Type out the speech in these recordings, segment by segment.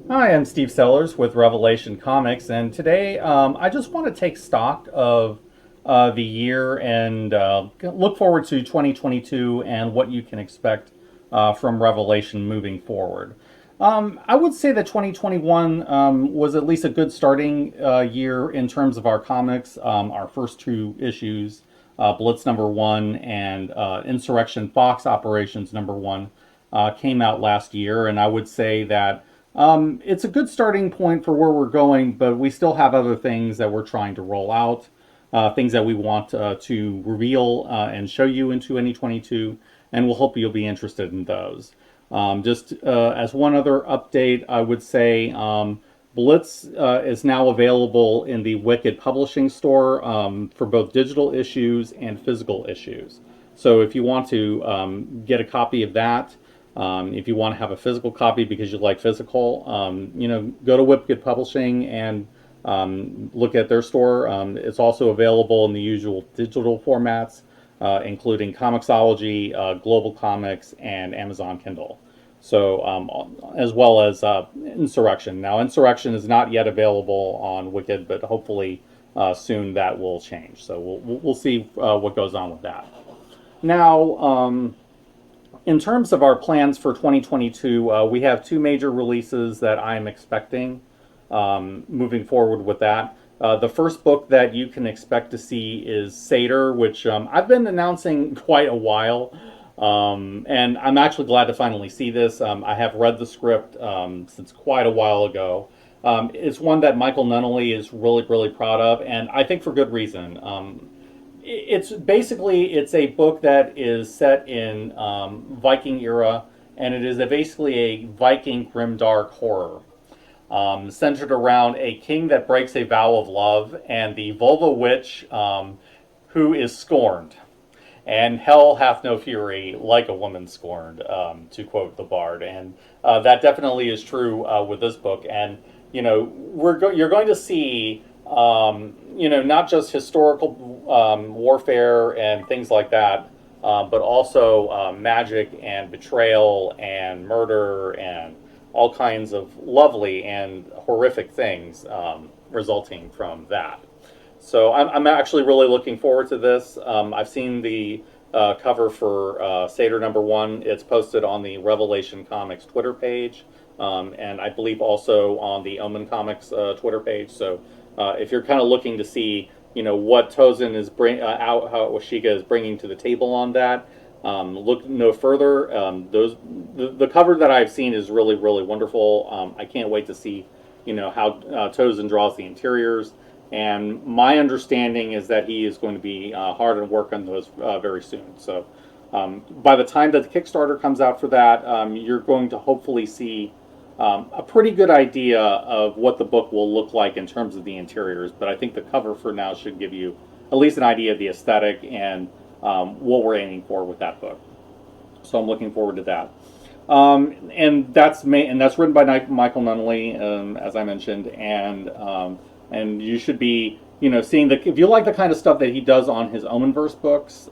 Hi, I'm Steve Sellers with Revelation Comics, and today I just want to take stock of the year and look forward to 2022 and what you can expect from Revelation moving forward. I would say that 2021 was at least a good starting year in terms of our comics. Our first two issues, Blitz #1 and Insurrection Fox Operations #1, came out last year, and I would say that it's a good starting point for where we're going, but we still have other things that we're trying to roll out, things that we want to reveal and show you in 2022, and we'll hope you'll be interested in those. Just as one other update, I would say Blitz is now available in the Wicked Publishing Store for both digital issues and physical issues. So if you want to get a copy of that, if you want to have a physical copy because you like physical, go to Wicked Publishing and look at their store. It's also available in the usual digital formats, including Comixology, Global Comics, and Amazon Kindle. So, as well as Insurrection. Now, Insurrection is not yet available on Wicked, but hopefully soon that will change. So we'll see what goes on with that. Now, in terms of our plans for 2022, we have two major releases that I'm expecting moving forward with that. The first book that you can expect to see is Seder, which I've been announcing quite a while. And I'm actually glad to finally see this. I have read the script since quite a while ago. It's one that Michael Nunnally is really, really proud of, and I think for good reason. It's a book that is set in Viking era, and it is basically a Viking grimdark horror centered around a king that breaks a vow of love and the vulva witch who is scorned. And hell hath no fury like a woman scorned, to quote the bard. And that definitely is true with this book. And you're going to see not just historical warfare and things like that, but also magic and betrayal and murder and all kinds of lovely and horrific things resulting from that. So I'm actually really looking forward to this. I've seen the cover for Seder #1. It's posted on the Revelation Comics Twitter page, and I believe also on the Omen Comics Twitter page. So if you're kind of looking to see, what Tozen is how Washika is bringing to the table on that, look no further. The cover that I've seen is really, really wonderful. I can't wait to see, how Tozen draws the interiors. And my understanding is that he is going to be hard at work on those very soon. So by the time that the Kickstarter comes out for that, you're going to hopefully see a pretty good idea of what the book will look like in terms of the interiors. But I think the cover for now should give you at least an idea of the aesthetic and what we're aiming for with that book. So I'm looking forward to that. And that's written by Michael Nunnally, as I mentioned, and you should be, seeing if you like the kind of stuff that he does on his Omenverse books,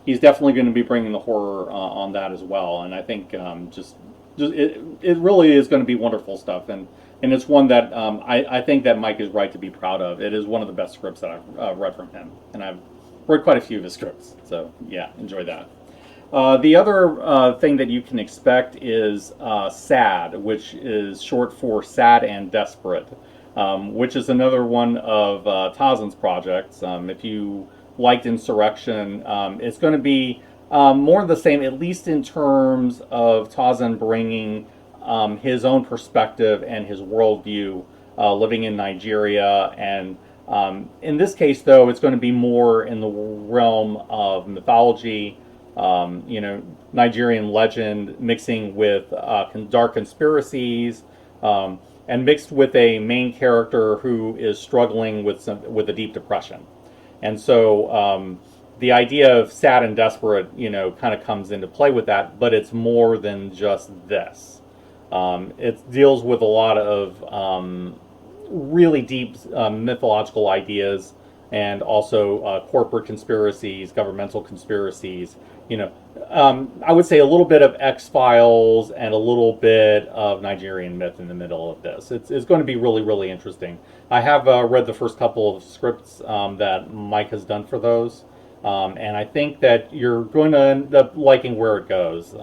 he's definitely going to be bringing the horror on that as well. And I think it really is going to be wonderful stuff, and it's one that I think that Mike is right to be proud of. It is one of the best scripts that I've read from him, and I've read quite a few of his scripts. So yeah, enjoy that. The other thing that you can expect is SAD, which is short for Sad and Desperate. Which is another one of Tazen's projects. If you liked Insurrection, it's going to be more of the same, at least in terms of Tazen bringing his own perspective and his worldview living in Nigeria. And in this case, though, it's going to be more in the realm of mythology, Nigerian legend mixing with dark conspiracies, and mixed with a main character who is struggling with a deep depression. And so the idea of sad and desperate, kind of comes into play with that, but it's more than just this. It deals with a lot of really deep mythological ideas, and also corporate conspiracies, governmental conspiracies, I would say a little bit of X-Files and a little bit of Nigerian myth in the middle of this. It's going to be really, really interesting. I have read the first couple of scripts that Mike has done for those, and I think that you're going to end up liking where it goes.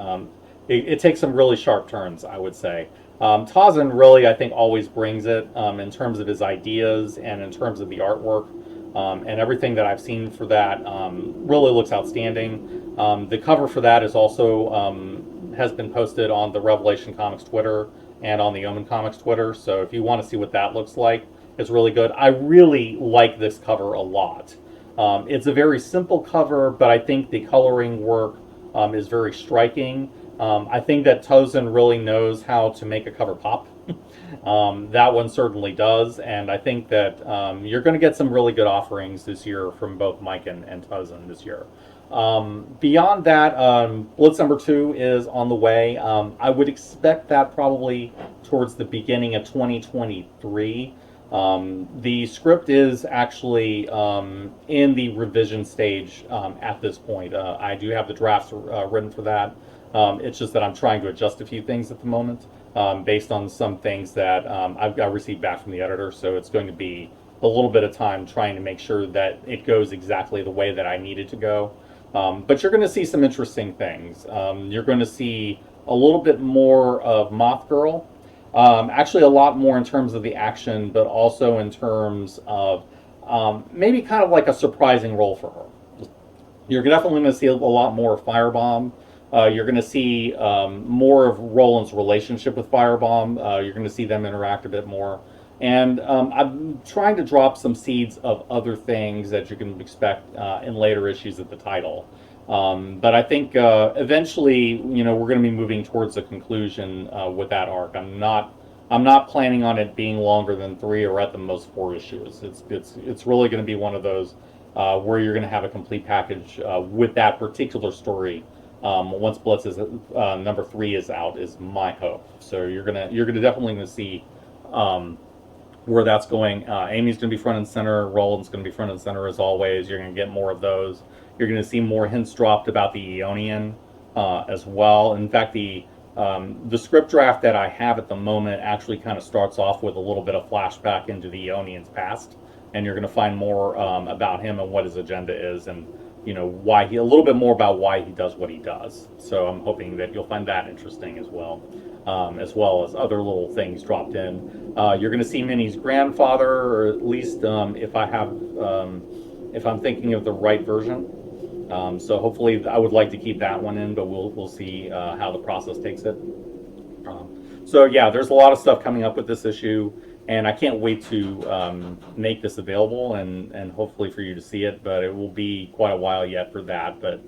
It takes some really sharp turns, I would say. Tarzan really, I think, always brings it in terms of his ideas and in terms of the artwork. And everything that I've seen for that really looks outstanding. The cover for that is also has been posted on the Revelation Comics Twitter and on the Omen Comics Twitter. So if you want to see what that looks like, it's really good. I really like this cover a lot. It's a very simple cover, but I think the coloring work is very striking. I think that Tozen really knows how to make a cover pop. That one certainly does, and I think that you're going to get some really good offerings this year from both Mike and Tozen this year. Beyond that, Blitz #2 is on the way. I would expect that probably towards the beginning of 2023. The script is actually in the revision stage at this point. I do have the drafts written for that. It's just that I'm trying to adjust a few things at the moment based on some things that I've got received back from the editor. So it's going to be a little bit of time trying to make sure that it goes exactly the way that I need it to go. But you're going to see some interesting things. You're going to see a little bit more of Moth Girl. Actually, a lot more in terms of the action, but also in terms of maybe kind of like a surprising role for her. You're definitely going to see a lot more of Firebomb. You're going to see more of Roland's relationship with Firebomb. You're going to see them interact a bit more. And I'm trying to drop some seeds of other things that you can expect in later issues of the title. But I think eventually, we're going to be moving towards a conclusion with that arc. I'm not planning on it being longer than 3 or at the most 4 issues. It's really going to be one of those where you're going to have a complete package with that particular story. Once Blitz is #3 is out, is my hope. So you're gonna definitely gonna see where that's going. Amy's gonna be front and center. Roland's gonna be front and center as always. You're gonna get more of those. You're gonna see more hints dropped about the Aeonian as well. In fact, the script draft that I have at the moment actually kind of starts off with a little bit of flashback into the Aeonian's past, and you're gonna find more about him and what his agenda is, and why a little bit more about why he does what he does. So I'm hoping that you'll find that interesting as well as other little things dropped in. You're going to see Minnie's grandfather, or at least if I'm thinking of the right version. So hopefully, I would like to keep that one in, but we'll see how the process takes it. So yeah, there's a lot of stuff coming up with this issue. And I can't wait to make this available and hopefully for you to see it. But it will be quite a while yet for that. But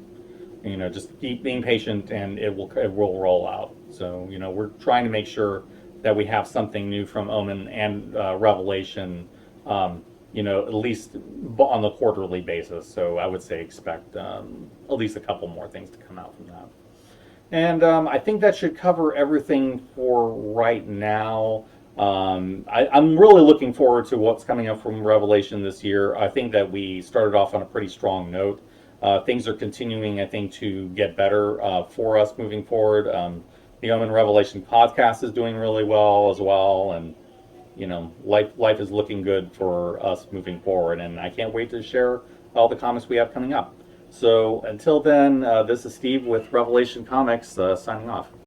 just keep being patient, and it will roll out. So we're trying to make sure that we have something new from Omen and Revelation. At least on the quarterly basis. So I would say expect at least a couple more things to come out from that. And I think that should cover everything for right now. I'm really looking forward to what's coming up from Revelation this year. I think that we started off on a pretty strong note. Things are continuing, I think, to get better for us moving forward. The Omen Revelation podcast is doing really well as well, and life is looking good for us moving forward. And I can't wait to share all the comics we have coming up. So until then, this is Steve with Revelation Comics signing off.